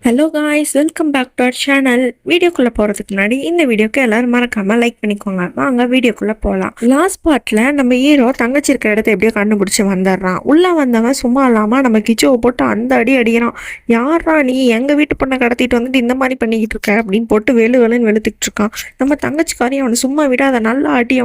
Hello guys, welcome back to our channel. வீடியோக்குள்ளே போகிறதுக்கு முன்னாடி இந்த வீடியோக்கு எல்லாரும் மறக்காமல் லைக் பண்ணிக்கோங்க. வாங்க வீடியோக்குள்ளே போகலாம். லாஸ்ட் பார்ட்டில் நம்ம ஹீரோ தங்கச்சி இருக்கிற இடத்த எப்படியோ கண்டுபிடிச்சி வந்துடுறான். உள்ளே வந்தவன் சும்மா இல்லாமல் நம்ம கிச்சோவை போட்டு அந்த அடி அடிக்கிறான். யாரா நீ எங்கள் வீட்டு பொண்ணை கடத்திட்டு வந்துட்டு இந்த மாதிரி பண்ணிக்கிட்டு இருக்க அப்படின்னு போட்டு வெளுன்னு வெளுத்துக்கிட்டு இருக்கான். நம்ம தங்கச்சிக்காரி அவனை சும்மா விட அதை நல்லா ஆட்டி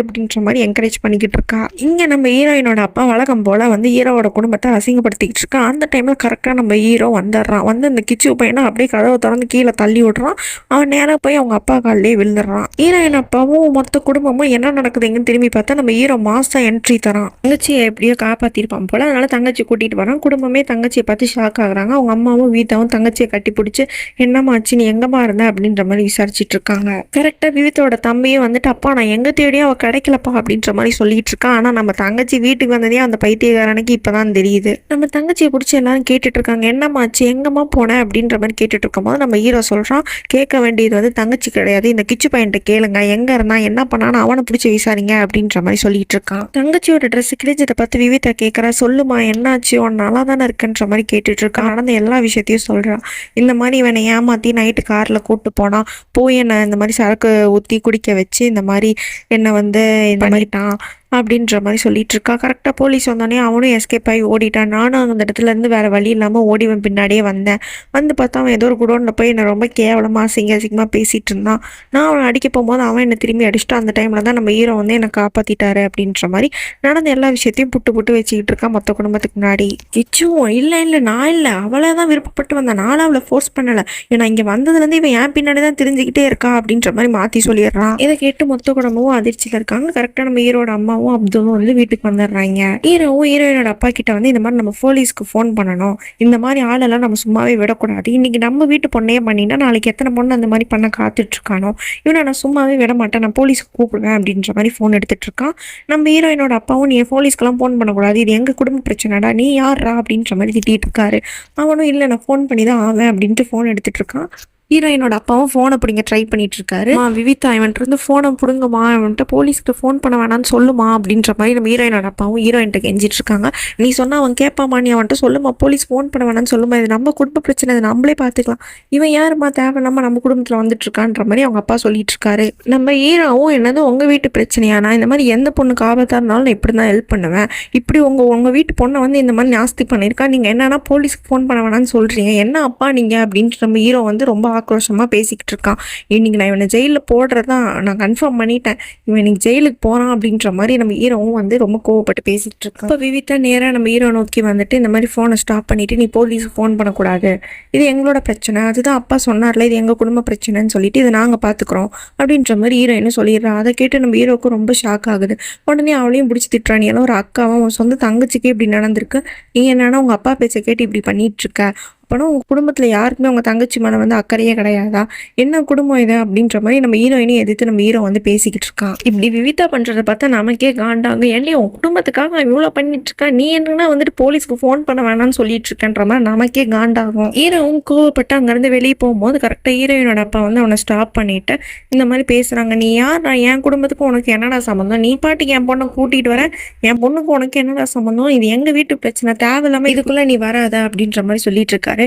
அப்படின்ற மாதிரி என்கரேஜ் பண்ணிக்கிட்டு இருக்கா. இங்கே நம்ம ஹீரோயினோட அப்பா வழக்கம் போல் வந்து ஹீரோவோட குடும்பத்தை அசிங்கப்படுத்திக்கிட்டு இருக்கா. அந்த டைமில் கரெக்டாக நம்ம ஹீரோ வந்துடுறான். வந்து இந்த கிச்சு பையனை அப்படியே கதவை திறந்து கீழே தள்ளி விடுறான். அவன் நேராக போய் அவங்க அப்பா காலிலே விழுந்துடுறான். ஹீரோயின் அப்பாவும் மொத்த குடும்பமும் என்ன நடக்குதுங்கன்னு திரும்பி பார்த்தா நம்ம ஹீரோ மாசா என்ட்ரி தரான். தங்கச்சியை எப்படியோ காப்பாற்றிருப்பான் போல. அதனால தங்கச்சி கூட்டிகிட்டு வரான். குடும்பமே தங்கச்சியை பார்த்து ஷாக் ஆகுறாங்க. அவங்க அம்மாவும் வீட்டாவும் தங்கச்சியை கட்டி பிடிச்சி என்னம்மாச்சு நீ எங்கம்மா இருந்த அப்படின்ற மாதிரி விசாரிச்சுட்டு இருக்காங்க. கரெக்டாக விவித்தோட தம்பியும் வந்துட்டு அப்பா நான் எங்கே தேடியும் அவள் கிடைக்கலப்பா அப்படின்ற மாதிரி சொல்லிட்டு இருக்கான். ஆனால் நம்ம தங்கச்சி வீட்டுக்கு வந்ததே அந்த பைத்தியக்காரனுக்கு இப்போதான் தெரியுது. நம்ம தங்கச்சியை பிடிச்சி எல்லாரும் கேட்டுட்டு இருக்காங்க என்னம்மாச்சு எங்கம்மா போன அப்படின்ற மாதிரி கேட்டுட்டு இருக்கும்போது நம்ம ஹீரோ சொல்றான் கேட்க வேண்டியது வந்து தங்கச்சி கிடையாது, இந்த கிச்சு பையன்ட்ட கேளுங்க, எங்க இருந்தா என்ன பண்ணான்னு அவனை பிடிச்சி விசாரிங்க அப்படின்ற மாதிரி சொல்லிட்டு இருக்கான். தங்கச்சியோட ட்ரெஸ் கிழிஞ்சதை பார்த்து விவிதா கேட்கறா. சொல்லுமா என்னாச்சு, உன் நல்லா தானே இருக்குன்ற மாதிரி கேட்டுட்டு இருக்கான். நடந்த எல்லா விஷயத்தையும் சொல்றான். இந்த மாதிரி இவனை ஏமாத்தி நைட்டு கார்ல கூப்பிட்டு போனா போய் என்னை இந்த மாதிரி சரக்கு ஊற்றி குடிக்க வச்சு இந்த மாதிரி என்னை வந்து இந்த மாதிரிட்டான் அப்படின்ற மாதிரி சொல்லிட்டு இருக்கா. கரெக்டாக போலீஸ் வந்தோடனே அவனும் எஸ்கேப் ஆகி ஓடிட்டான். நானும் அந்த இடத்துல இருந்து வேற வழி இல்லாமல் ஓடிவன் பின்னாடியே வந்தேன். வந்து பார்த்தா அவன் ஏதோ ஒரு குடோனில் போய் என்னை ரொம்ப கேவலமாக அசிங்கமாக பேசிட்டு இருந்தான். நான் அவனை அடிக்க போகும்போது அவன் என்னை திரும்பி அடிச்சுட்டு அந்த டைமில் தான் நம்ம ஹீரோ வந்து என்னை காப்பாற்றிட்டாரு அப்படின்ற மாதிரி நடந்த எல்லா விஷயத்தையும் புட்டு வச்சுக்கிட்டு இருக்கான் மொத்த குடும்பத்துக்கு முன்னாடி. கிச்சுவும் இல்லை நான் இல்லை அவளை தான் விருப்பப்பட்டு வந்தேன், நானும் அவளை ஃபோர்ஸ் பண்ணலை, ஏன்னா இங்கே வந்ததுலேருந்து இவன் என் பின்னாடி தான் தெரிஞ்சுக்கிட்டே இருக்கா அப்படின்ற மாதிரி மாற்றி சொல்லிடுறான். இதை கேட்டு மொத்த குடும்பமும் அதிர்ச்சியில் இருக்காங்க. கரெக்டாக நம்ம ஹீரோட அம்மாவும் அப்துல்லும் வந்து வீட்டுக்கு வந்துடுறாங்க. ஹீரோயினோட அப்பா கிட்ட வந்து இந்த மாதிரி நம்ம போலீஸ்க்கு ஃபோன் பண்ணணும், இந்த மாதிரி ஆளெல்லாம் நம்ம சும்மாவே விடக்கூடாது, இன்னைக்கு நம்ம வீட்டு பொண்ணையே பண்ணினா நாளைக்கு எத்தனை பொண்ணு அந்த மாதிரி பண்ண காத்துட்டு இருக்கானோ, இவனை நான் சும்மாவே விட மாட்டேன், நான் போலீஸ்க்கு கூப்பிடுவேன் அப்படின்ற மாதிரி ஃபோன் எடுத்துட்டு இருக்கான். நம்ம ஹீரோயினோட அப்பாவும் நீ போலீஸ்க்கெல்லாம் ஃபோன் பண்ணக்கூடாது, இது எங்க குடும்ப பிரச்சனைடா, நீ யாரா அப்படின்ற மாதிரி திட்டிட்டு இருக்காரு. அவனும் இல்லை நான் ஃபோன் பண்ணி தான் ஆவேன் அப்படின்ட்டு ஃபோன் எடுத்துட்டு இருக்கான். ஹீரோயினோட அப்பாவும் ஃபோனை பிடிங்க ட்ரை பண்ணிட்டு இருக்காரு. விவிதா இவன்ட்டு இருந்து ஃபோனை பிடுங்கம்மா, இவன்ட்டு போலீஸ்க்கு ஃபோன் பண்ண வேணான்னு சொல்லுமா அப்படின்ற மாதிரி நம்ம ஹீரோயினோட அப்பாவும் ஹீரோயின்ட்ட கெஞ்சிட்டு இருக்காங்க. நீ சொன்னா அவன் கேட்பாமா, நீ அவன்ட்டு சொல்லுமா போலீஸ் ஃபோன் பண்ண வேணான்னு சொல்லுமா, இது நம்ம குடும்ப பிரச்சனை, இது நம்மளே பார்த்துக்கலாம், இவன் யாருமா தேவையில்லாம நம்ம குடும்பத்தில் வந்துட்டு இருக்கான்ற மாதிரி அவங்க அப்பா சொல்லிட்டு இருக்காரு. நம்ம ஹீரோவும் என்னது உங்க வீட்டு பிரச்சனையா, நான் இந்த மாதிரி எந்த பொண்ணுக்கு ஆபத்தா இருந்தாலும் நான் இப்படி தான் ஹெல்ப் பண்ணுவேன், இப்படி உங்க வீட்டு பொண்ணை வந்து இந்த மாதிரி நாஸ்தி பண்ணியிருக்கா, நீங்க என்னன்னா போலீஸ்க்கு ஃபோன் பண்ண வேணான்னு சொல்றீங்க, என்ன அப்பா நீங்க அப்படின்ட்டு நம்ம ஹீரோ வந்து ரொம்ப ஆக்ரோஷமாக பேசிக்கிட்டு இருக்கான். இன்னைக்கு நான் இவனை ஜெயிலில் போடுறதான் நான் கன்ஃபார்ம் பண்ணிட்டேன், இவன் இன்னைக்கு ஜெயிலுக்கு போகிறான் அப்படின்ற மாதிரி நம்ம ஹீரோவும் வந்து ரொம்ப கோவப்பட்டு பேசிகிட்டு இருக்கான். இப்போ விவிதா நேராக நம்ம ஹீரோ நோக்கி வந்துட்டு இந்த மாதிரி ஃபோனை ஸ்டாப் பண்ணிவிட்டு நீ போலீஸுக்கு ஃபோன் பண்ணக்கூடாது, இது எங்களோட பிரச்சனை, அதுதான் அப்பா சொன்னார்ல இது எங்கள் குடும்ப பிரச்சனைன்னு சொல்லிட்டு இதை நாங்கள் பார்த்துக்குறோம் அப்படின்ற மாதிரி ஹீரோயின்னு சொல்லிடுறான். அதை கேட்டு நம்ம ஹீரோவுக்கு ரொம்ப ஷாக் ஆகுது. உடனே அவளையும் பிடிச்சி திட்டுறான், எல்லாம் ஒரு அக்காவும் உன் சொந்த தங்கச்சிக்கு இப்படி நடந்திருக்கு, நீ என்னன்னா உங்கள் அப்பா பேச்சை கேட்டு இப்படி பண்ணிட்டு இருக்க, அப்போனா உங்கள் குடும்பத்தில் யாருக்குமே உங்கள் தங்கச்சி மேலே வந்து அக்கறையே கிடையாதா, என்ன குடும்பம் இது அப்படின்ற மாதிரி நம்ம ஹீரோயினையும் எதிர்த்து நம்ம ஹீரோ வந்து பேசிக்கிட்டு இருக்கான். இப்படி விவிதா பண்ணுறதை பார்த்தா நமக்கே காண்டாங்க, ஏன்டி உன் குடும்பத்துக்காக நான் இவ்வளோ பண்ணிட்டு இருக்கேன், நீ என்னன்னா வந்துட்டு போலீஸ்க்கு ஃபோன் பண்ண வேணாம்னு சொல்லிட்டு இருக்கேன்ற மாதிரி நமக்கே காண்டாகும். ஹீரோவும் கோவப்பட்டு அங்கேருந்து வெளியே போகும்போது கரெக்டாக ஹீரோயினோட அப்பா வந்து அவனை ஸ்டாப் பண்ணிட்டு இந்த மாதிரி பேசுகிறாங்க, நீ யார், என் குடும்பத்துக்கு உனக்கு என்னடா சம்மந்தம், நீ பாட்டுக்கு என் பொண்ணை கூட்டிகிட்டு வரேன், என் பொண்ணுக்கு உனக்கு என்னடா சம்மந்தம், இது எங்கள் வீட்டு பிரச்சனை, தேவையில்லாமல் இதுக்குள்ளே நீ வராத அப்படின்ற மாதிரி சொல்லிட்டு இருக்காரு.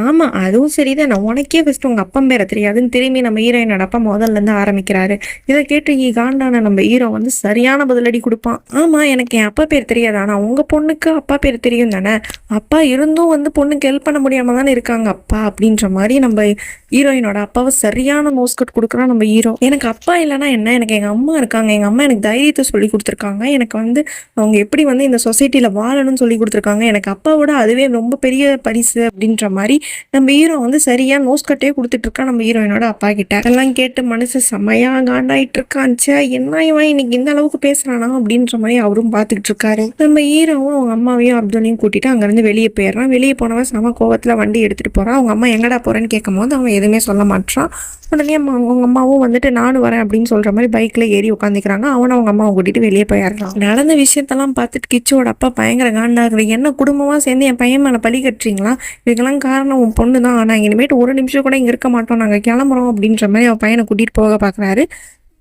ஆமா அதுவும் சரிதான், நான் உனக்கே ஃபர்ஸ்ட் உங்க அப்பா பேரை தெரியாதுன்னு திரும்பி நம்ம ஹீரோயினோட அப்பா முதல்ல இருந்து ஆரம்பிக்கிறாரு. இதை கேட்டு காண்டான நம்ம ஹீரோ வந்து சரியான பதிலடி கொடுப்பான். ஆமா எனக்கு என் அப்பா பேர் தெரியாது, ஆனா உங்க பொண்ணுக்கு அப்பா பேர் தெரியும் தானே, அப்பா இருந்தும் வந்து பொண்ணுக்கு ஹெல்ப் பண்ண முடியாம தானே இருக்காங்க அப்பா அப்படின்ற மாதிரி நம்ம ஹீரோயினோட அப்பாவை சரியான நோஸ்கட் கொடுக்குறான் நம்ம ஹீரோ. எனக்கு அப்பா இல்லைன்னா என்ன, எனக்கு எங்க அம்மா இருக்காங்க, எங்க அம்மா எனக்கு தைரியத்தை சொல்லி கொடுத்துருக்காங்க, எனக்கு வந்து அவங்க எப்படி வந்து இந்த சொசைட்டில வாழணும்னு சொல்லி கொடுத்துருக்காங்க, எனக்கு அப்பாவோட அதுவே ரொம்ப பெரிய பரிசு அப்படின்ற மாதிரி நம்ம ஹீரோ வந்து சரியா நோஸ்கட்டே கொடுத்துட்டு இருக்கா நம்ம ஹீரோயினோட அப்பா கிட்ட. எல்லாம் கேட்டு மனசு செம்மையா காண்டாயிட்டு இருக்கான். என்ன இவன் இன்னைக்கு இந்த அளவுக்கு பேசுறானா அப்படின்ற மாதிரி அவரும் பார்த்துக்கிட்டு இருக்காரு. நம்ம ஹீரோவும் அவங்க அம்மாவையும் அப்துல்லையும் கூட்டிட்டு அங்கிருந்து வெளியே போயிடுறான். வெளியே போனவன் சம கோவத்துல வண்டி எடுத்துட்டு போறான். அவங்க அம்மா எங்கடா போறேன்னு கேட்கும் போது அவன் எதுவுமே சொல்ல மாட்டான். உடனே அவங்க அம்மாவும் வந்துட்டு நானும் வரேன் அப்படின்னு சொல்ற மாதிரி பைக்ல ஏறி உட்காந்துக்கிறாங்க. அவனை அவங்க அம்மாவை கூட்டிட்டு வெளியே போயிடுறான். நடந்த விஷயத்தெல்லாம் பார்த்துட்டு கிச்சோட அப்பா பயங்கர காண்டாகுது, என்ன குடும்பமா சேர்ந்து என் பையன் மேல பழி கட்டுறீங்களா, இதுக்கெல்லாம் காரணம் உன் பொண்ணு தான், ஆனா இனிமேட்டு ஒரு நிமிஷம் கூட இங்க இருக்க மாட்டோம், நாங்க கிளம்புறோம் அப்படின்ற மாதிரி அவன் பையனை கூட்டிட்டு போக பாக்குறாரு.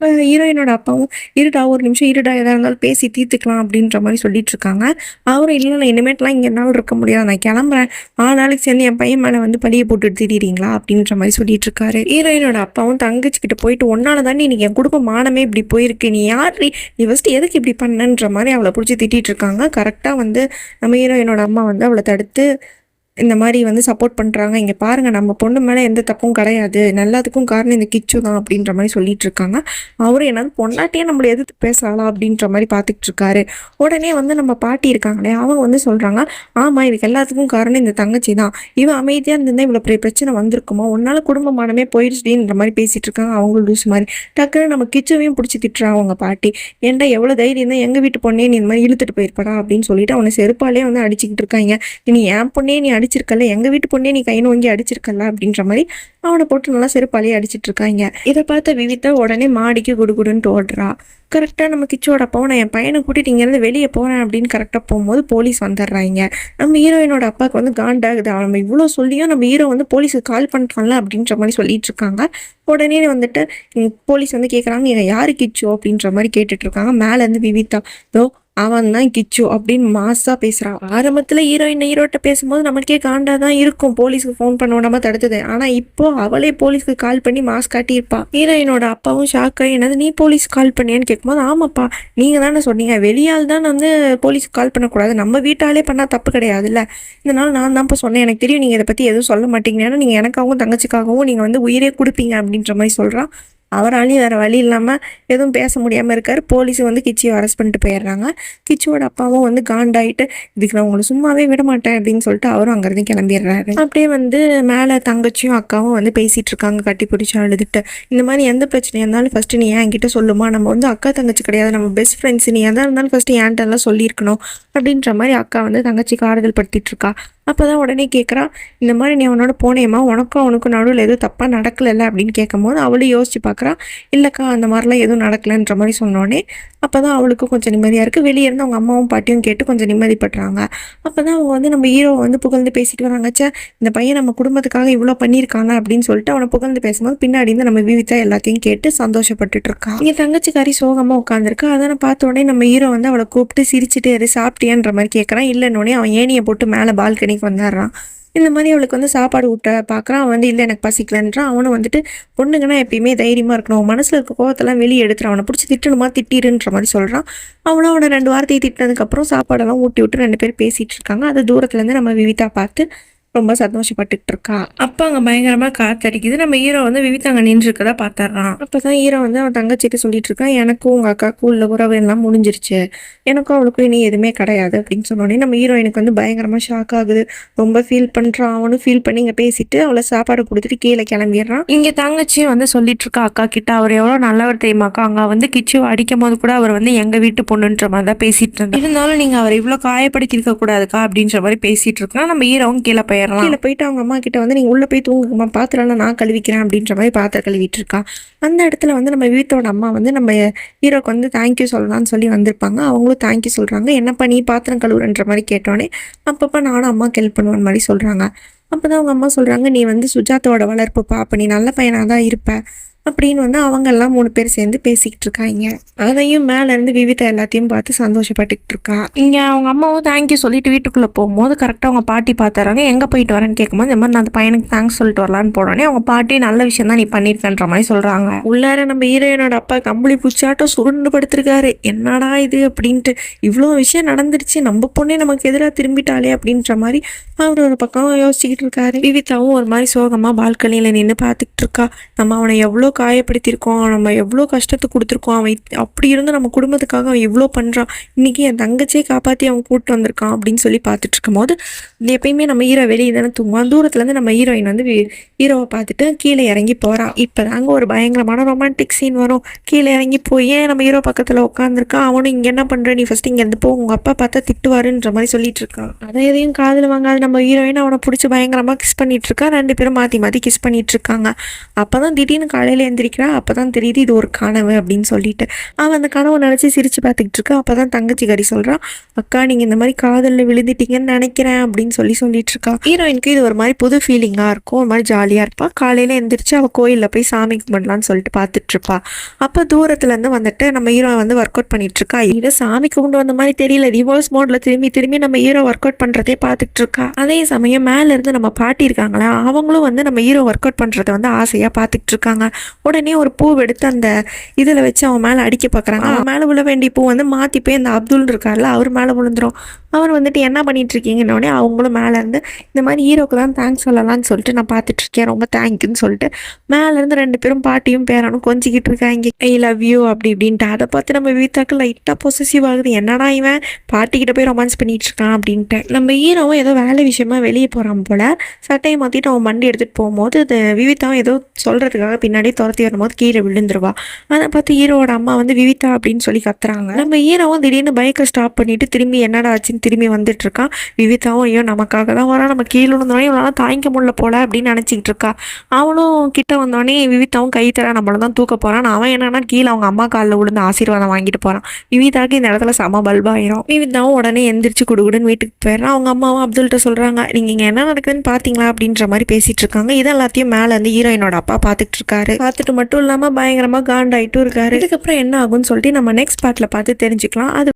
அப்போ ஹீரோயினோட அப்பாவும் இருடா ஒரு நிமிஷம் இருடா எதாக இருந்தாலும் பேசி தீர்த்துக்கலாம் அப்படின்ற மாதிரி சொல்லிட்டு இருக்காங்க. அவரும் இல்லை இல்லை இனிமேட்லாம் இங்கே என்னால் இருக்க முடியாது, நான் கிளம்புறேன், 4 நாளைக்கு சேர்ந்து என் பையன் மேலே வந்து பழியை போட்டுட்டு திடீறீங்களா அப்படின்ற மாதிரி சொல்லிட்டு இருக்காரு. ஹீரோயினோட அப்பாவும் தங்கச்சிக்கிட்ட போயிட்டு ஒன்னால தானே இன்னைக்கு என் குடும்ப மானமே இப்படி போயிருக்கு, நீ யார், நீ ஃபஸ்ட்டு எதுக்கு இப்படி பண்ணன்ற மாதிரி அவளை பிடிச்சி திட்டிகிட்டு இருக்காங்க. கரெக்டாக வந்து நம்ம ஹீரோயினோட அம்மா வந்து அவளை தடுத்து இந்த மாதிரி வந்து சப்போர்ட் பண்ணுறாங்க. இங்கே பாருங்கள் நம்ம பொண்ணு மேலே எந்த தப்பும் கிடையாது, நல்லதுக்கும் காரணம் இந்த கிச்சு தான் அப்படின்ற மாதிரி சொல்லிட்டு இருக்காங்க. அவரும் என்னது பொண்டாட்டியே நம்மளை எதிர்த்து பேசலாம் அப்படின்ற மாதிரி பார்த்துக்கிட்டு இருக்காரு. உடனே வந்து நம்ம பாட்டி இருக்காங்களே அவங்க வந்து சொல்கிறாங்க, ஆமாம் இதுக்கு எல்லாத்துக்கும் காரணம் இந்த தங்கச்சி தான், இவன் அமைதியாக இருந்திருந்தா இவ்வளோ பெரிய பிரச்சனை வந்திருக்குமா, ஒன்றால் குடும்பமானமே போயிடுச்சுன்ற மாதிரி பேசிகிட்டு இருக்காங்க. அவங்க லூஸ் மாதிரி டக்குன்னு நம்ம கிச்சுவையும் பிடிச்சி திட்டுறாங்க அவங்க பாட்டி. ஏன்டா எவ்வளோ தைரியம் தான் எங்கள் வீட்டு பொண்ணே நீ இந்த மாதிரி இழுத்துட்டு போயிருப்படா அப்படின்னு சொல்லிட்டு அவனை செருப்பாலே வந்து அடிச்சுக்கிட்டு இருக்காங்க. நீ என் பொண்ணே நீ அடிச்சிருக்கல, எங்க வீட்டு பொண்ணே நீ கை நோங்கி அடிச்சிருக்கல அப்படின்ற மாதிரி அவனை போட்டு நல்லா செருப்பாலேயே அடிச்சிட்டு இருக்காங்க. இதை பார்த்த விவிதா உடனே மாடிக்கு குடுகுடுன்னு ஓடுறா. கரெக்டாக நம்ம கிச்சோட அப்பாவும் நான் என் பையனை கூட்டிட்டு இங்கேருந்து வெளியே போகிறேன் அப்படின்னு கரெக்டாக போகும்போது போலீஸ் வந்துடுறாங்க. நம்ம ஹீரோயினோட அப்பாவுக்கு வந்து காண்டாகுது, நம்ம இவ்வளோ சொல்லியும் நம்ம ஹீரோ வந்து போலீஸுக்கு கால் பண்ணுறான்ல அப்படின்ற மாதிரி சொல்லிட்டு இருக்காங்க. உடனே வந்துட்டு போலீஸ் வந்து கேட்குறாங்க இங்கே யாரு கிச்சோ அப்படின்ற மாதிரி கேட்டுட்டு இருக்காங்க. மேலேருந்து விவிதா தோ அவன் தான் கிச்சு அப்படின்னு மாசா பேசுறான். ஆரம்பத்துல ஹீரோட்ட பேசும்போது நமக்கே காண்டா தான் இருக்கும், போலீஸ்க்கு ஃபோன் பண்ண விடாம தடுத்தது. ஆனா இப்போ அவளே போலீஸ்க்கு கால் பண்ணி மாஸ் காட்டியிருப்பா. ஹீரோயினோட அப்பாவும் ஷாக் ஆகி என்னது நீ போலீஸ் கால் பண்ணியான்னு கேட்கும்போது ஆமாப்பா நீங்க தானே சொன்னீங்க வெளியால் தான் வந்து போலீஸ்க்கு கால் பண்ணக்கூடாது, நம்ம வீட்டாலே பண்ணா தப்பு கிடையாதுல்ல, இதனால நான் தான் இப்போ சொன்னேன், எனக்கு தெரியும் நீங்க இதை பத்தி எதுவும் சொல்ல மாட்டீங்க, ஏன்னா நீங்க எனக்காகவும் தங்கச்சிக்காகவும் நீங்க வந்து உயிரே கொடுப்பீங்க அப்படின்ற மாதிரி சொல்றான். அவராலையும் வேறு வழி இல்லாமல் எதுவும் பேச முடியாமல் இருக்கார். போலீஸ் வந்து கிச்சியை அரெஸ்ட் பண்ணிட்டு போயிடுறாங்க. கிச்சியோட அப்பாவும் வந்து காண்டாயிட்டு இதுக்கு நான் உங்களை சும்மாவே விட மாட்டேன் அப்படின்னு சொல்லிட்டு அவரும் அங்கேருந்து கிளம்பிடுறாரு. அப்படியே வந்து மேலே தங்கச்சியும் அக்காவும் வந்து பேசிகிட்டு இருக்காங்க கட்டி பிடிச்சி அழுதுட்டு. இந்த மாதிரி எந்த பிரச்சனையாக இருந்தாலும் ஃபஸ்ட்டு நீ என்கிட்ட சொல்லுமா, நம்ம வந்து அக்கா தங்கச்சி கிடையாது, நம்ம பெஸ்ட் ஃப்ரெண்ட்ஸ், நீ எதாக இருந்தாலும் ஃபஸ்ட்டு என்கிட்டலாம் சொல்லியிருக்கணும் அப்படின்ற மாதிரி அக்கா வந்து தங்கச்சிக்கு ஆறுதல் படுத்திட்டு இருக்கா. அப்போ தான் உடனே கேட்குறா இந்த மாதிரி நீ அவனோட போனேம்மா உனக்கும் நடுவில் எதுவும் தப்பாக நடக்கலைல்ல அப்படின்னு கேட்கும்போது அவளும் யோசிச்சு பார்க்குறா. இல்லைக்கா அந்த மாதிரிலாம் எதுவும் நடக்கலைன்ற மாதிரி சொன்னோடனே அப்போ தான் அவளுக்கும் கொஞ்சம் நிம்மதியாக இருக்குது. வெளியே இருந்து அவங்க அம்மாவும் பாட்டியும் கேட்டு கொஞ்சம் நிம்மதிப்படுறாங்க. அப்போ தான் அவங்க வந்து நம்ம ஹீரோவை வந்து புகழ்ந்து பேசிட்டு வராங்க. இந்த பையன் நம்ம குடும்பத்துக்காக இவ்வளோ பண்ணியிருக்காங்க அப்படின்னு சொல்லிட்டு அவனை புகழ்ந்து பேசும்போது பின்னாடி இருந்து நம்ம விவிதா எல்லாத்தையும் கேட்டு சந்தோஷப்பட்டுட்டு இருக்கா. இங்கே தங்கச்சிக்காரி சோகமாக உட்காந்துருக்கா. அதை பார்த்த உடனே நம்ம ஹீரோ வந்து அவளை கூப்பிட்டு சிரிச்சுட்டு சாப்பிட்டியான்ற மாதிரி கேட்குறான். இல்லைன்னொடனே அவன் ஏனியை போட்டு மேலே பால்கனிக்கு வந்துடுறான். இந்த மாதிரி அவளுக்கு வந்து சாப்பாடு ஊட்ட பார்க்குறான். அவன் வந்து இல்லை எனக்கு பசிக்கலன்றான். அவனும் வந்துட்டு பொண்ணுங்கன்னா எப்பயுமே தைரியமாக இருக்கணும், மனசில் இருக்க கோவத்தெல்லாம் வெளியே எடுத்துறான், அவனை பிடிச்சி திட்டணுமா திட்டிருன்ற மாதிரி சொல்கிறான். அவனும் அவனை 2 வார்த்தையை திட்டினதுக்கப்புறம் சாப்பாடெல்லாம் ஊட்டி விட்டு 2 பேர் பேசிகிட்டு இருக்காங்க. அது தூரத்துலேருந்து நம்ம விவிதா பார்த்து ரொம்ப சந்தோஷப்பட்டுட்டு இருக்கா. அப்போ அங்கே பயங்கரமாக காத்தடிக்குது. நம்ம ஹீரோ வந்து விவிதா அங்கே நின்று இருக்கதா பார்த்துட்றான். அப்போ தான் ஹீரோ வந்து அவன் தங்கச்சிட்டு சொல்லிட்டு இருக்கான், எனக்கும் உங்கள் அக்காவுக்கும் உள்ள உறவு எல்லாம் முடிஞ்சிருச்சு, எனக்கும் அவளுக்கும் இனி எதுவுமே கிடையாது அப்படின்னு சொன்னோடனே நம்ம ஹீரோயினுக்கு வந்து பயங்கரமாக ஷாக் ஆகுது. ரொம்ப ஃபீல் பண்ணுறான். அவனும் ஃபீல் பண்ணி இங்கே பேசிட்டு அவளை சாப்பாடு கொடுத்துட்டு கீழே கிளம்பிடுறான். இங்கே தங்கச்சியும் வந்து சொல்லிட்டு இருக்கா அக்கா கிட்ட, அவர் எவ்வளோ நல்லவர் தெரியுமாக்கா, அங்கே வந்து கிச்சு அடிக்கும் போது கூட அவர் வந்து எங்கள் வீட்டு பொண்ணுன்ற மாதிரி தான் பேசிட்டு இருந்தார், இருந்தாலும் நீங்கள் அவர் இவ்வளோ காயப்படுத்தி இருக்க கூடாதுக்கா அப்படின்ற மாதிரி பேசிட்டு இருக்கான். நம்ம ஹீரோவும் கீழே கீழே போயிட்டு அவங்க அம்மா கிட்ட வந்து நீங்க உள்ள போய் தூங்குமா, பாத்திரம்லாம் நான் கழுவிக்கிறேன் அப்படின்ற மாதிரி பாத்திரம் கழுவிட்டு இருக்கா. அந்த இடத்துல வந்து நம்ம வீட்டோட அம்மா வந்து நம்ம ஹீரோக்கு வந்து தேங்க்யூ சொல்லலாம்னு சொல்லி வந்திருப்பாங்க. அவங்களும் தேங்க்யூ சொல்றாங்க. என்னப்பா நீ பாத்திரம் கழுவுறன்ற மாதிரி கேட்டோன்னே அப்பப்போ நானும் அம்மாக்கு ஹெல்ப் பண்ணுவேன் மாதிரி சொல்றாங்க. அப்போதான் அவங்க அம்மா சொல்றாங்க, நீ வந்து சுஜாதாவோட வளர்ப்புப்பா, அப்போ நீ நல்ல பையனாக தான் இருப்ப அப்படின்னு வந்து அவங்க எல்லாம் 3 பேர் சேர்ந்து பேசிக்கிட்டு இருக்காங்க. அதையும் மேல இருந்து விவிதா எல்லாத்தையும் பார்த்து சந்தோஷப்பட்டுக்கிட்டு இருக்கா. இங்க அவங்க அம்மாவும் தேங்க்யூ சொல்லிட்டு வீட்டுக்குள்ள போகும்போது கரெக்டா அவங்க பாட்டி பார்த்துறாங்க. எங்க போயிட்டு வரேன்னு கேட்கும்போது இந்த மாதிரி நான் அந்த பையனுக்கு தேங்க்ஸ் சொல்லிட்டு வரலான்னு போனோடனே அவங்க பாட்டி நல்ல விஷயம் தான் நீ பண்ணிருக்கன்ற மாதிரி சொல்றாங்க. உள்ளார நம்ம ஹீரோயினோட அப்பா கம்பளி பூச்சாட்டம் சுருண்டு படுத்திருக்காரு. என்னடா இது அப்படின்ட்டு, இவ்வளோ விஷயம் நடந்துருச்சு, நம்ம பொண்ணே நமக்கு எதிராக திரும்பிட்டாலே அப்படின்ற மாதிரி அவர் ஒரு பக்கம் யோசிச்சுக்கிட்டு இருக்காரு. விவிதாவும் ஒரு மாதிரி சோகமா பால்கனியில நின்று பார்த்துக்கிட்டு இருக்கா. நம்ம அவனை எவ்வளோ காயப்படுத்தியிருக்கோம், நம்ம எவ்வளோ கஷ்டத்தை கொடுத்துருக்கோம், அவன் அப்படி இருந்து நம்ம குடும்பத்துக்காக அவன் எவ்வளோ பண்ணுறான், இன்னைக்கு என் தங்கச்சியை காப்பாற்றி அவன் கூப்பிட்டு வந்திருக்கான் அப்படின்னு சொல்லி பார்த்துட்டு இருக்கும் போது எப்பயுமே நம்ம ஹீரோ வெளியே தானே தூங்குவான். தூரத்துலேருந்து நம்ம ஹீரோயின் வந்து ஹீரோவை பார்த்துட்டு கீழே இறங்கி போகிறா. இப்போ தாங்க ஒரு பயங்கரமான ரொமான்டிக் சீன் வரும். கீழே இறங்கி போய் நம்ம ஹீரோ பக்கத்தில் உட்காந்துருக்கான். அவனும் இங்கே என்ன பண்ணுற, நீ ஃபஸ்ட்டு இங்கே இருந்து போ, உங்கள் அப்பா பார்த்தா திட்டுவாருன்ற மாதிரி சொல்லிட்டு இருக்கான். அதை எதையும் காதில் வாங்காது நம்ம ஹீரோயின் அவனை பிடிச்சி பயங்கரமாக கிஸ் பண்ணிட்டு இருக்கா. 2 பேரும் மாற்றி மாற்றி கிஸ் பண்ணிட்டு இருக்காங்க. அப்போ தான் திடீர்னு காலையில் காலையில் எந்திரிக்கிறா. அப்போ தான் தெரியுது இது ஒரு கனவு அப்படின்னு சொல்லிட்டு. அவன் அந்த கனவை நினச்சி சிரித்து பார்த்துக்கிட்டு இருக்கா. அப்போ தான் தங்கச்சி கறி சொல்கிறான், அக்கா நீங்கள் இந்த மாதிரி காதலில் விழுந்துட்டீங்கன்னு நினைக்கிறேன் அப்படின்னு சொல்லிட்டு இருக்கா. ஹீரோயினுக்கு இது ஒரு மாதிரி புது ஃபீலிங்காக இருக்கும். ஒரு மாதிரி ஜாலியாக இருப்பா. காலையில் எந்திரிச்சு அவள் கோயிலில் போய் சாமி கும்பிடலான்னு சொல்லிட்டு பார்த்துட்டு இருப்பா. அப்போ தூரத்துலேருந்து வந்துட்டு நம்ம ஹீரோ வந்து ஒர்க் அவுட் பண்ணிட்டு இருக்கா. இதை சாமி கும்பிட்டு வந்த மாதிரி தெரியல, ரிவர்ஸ் மோட்ல திரும்பி நம்ம ஹீரோ ஒர்க் அவுட் பண்ணுறதே பார்த்துட்டு இருக்கா. அதே சமயம் மேலேருந்து நம்ம பாட்டி இருக்காங்களா, அவங்களும் வந்து நம்ம ஹீரோ ஒர்க் அவுட் பண்ணுறத வந்து ஆசையாக பார்த்துட்டு இருக்காங்க. உடனே ஒரு பூ எடுத்து அந்த இதில் வச்சு அவன் மேலே அடிக்க பார்க்குறாங்க. அவன் மேலே விழ வேண்டிய பூ வந்து மாற்றி போய் அந்த அப்துல் இருக்கார்ல அவர் மேலே விழுந்துரும். அவர் வந்துட்டு என்ன பண்ணிட்டு இருக்கீங்கன்னொடனே அவங்களும் மேலேருந்து இந்த மாதிரி ஹீரோக்கு தான் தேங்க்ஸ் சொல்லலாம்னு சொல்லிட்டு நான் பார்த்துட்டு இருக்கேன், ரொம்ப தேங்க்யூன்னு சொல்லிட்டு மேலேருந்து 2 பேரும் பாட்டியும் பேரனும் கொஞ்சிக்கிட்டு இருக்காங்க, ஐ லவ் யூ அப்படி இப்படின்ட்டு. அதை பார்த்து நம்ம விவிதாக்கு லைட்டாக பொசசிவ் ஆகுது, என்னடா இவன் பாட்டிக்கிட்ட போய் ரொமான்ஸ் பண்ணிட்டு இருக்கான் அப்படின்ட்டு. நம்ம ஹீரோவும் ஏதோ வேலை விஷயமா வெளியே போகிறான் போல. சட்டையை மாற்றிட்டு அவன் வண்டி எடுத்துகிட்டு போகும்போது அது விவிதாவும் ஏதோ சொல்கிறதுக்காக பின்னாடியே துரத்தி வரும்போது கீழே விழுந்துருவா. அதை பார்த்து ஹீரோவோட அம்மா வந்து விவிதா அப்படின்னு சொல்லி கத்துறாங்க. நம்ம ஹீரோவும் திடீர்னு பைக்கை ஸ்டாப் பண்ணிட்டு திரும்பி என்னடா ஆச்சுன்னு திரும்பி வந்துட்டு இருக்கான். விவிதாவும் ஐயோ நமக்காக தான் வரா, நம்ம கீழே விழுந்தோடனே இவளால் தாங்கிக்க முடியல போல அப்படின்னு நினச்சிக்கிட்டு இருக்கா. அவனும் கிட்ட வந்தோடனே விவிதாவும் கை தர நம்மள தான் தூக்க போகிறான். அவன் என்னன்னா கீழே அவங்க அம்மா காலில் விழுந்து ஆசீர்வாதம் வாங்கிட்டு போகிறான். விவிதாக்கு இந்த இடத்துல செம பல்பாயிரும். விவிதாவும் உடனே எந்திரிச்சு குடுகுடுன்னு வீட்டுக்கு போயிடுறான். அவங்க அம்மாவும் அப்துல்கிட்ட சொல்கிறாங்க, நீங்கள் இங்கே என்ன நடக்குதுன்னு பார்த்தீங்களா அப்படின்ற மாதிரி பேசிகிட்டு இருக்காங்க. இது எல்லாத்தையும் மேலே வந்து ஹீரோயினோட அப்பா பார்த்துட்டு இருக்காரு. பார்த்துட்டு மட்டும் இல்லாமல் பயங்கரமாக காண்டாயிட்டும் இருக்காரு. இதுக்கப்புறம் என்ன ஆகும்னு சொல்லிட்டு நம்ம நெக்ஸ்ட் பார்ட்டில் பார்த்து தெரிஞ்சுக்கலாம். அது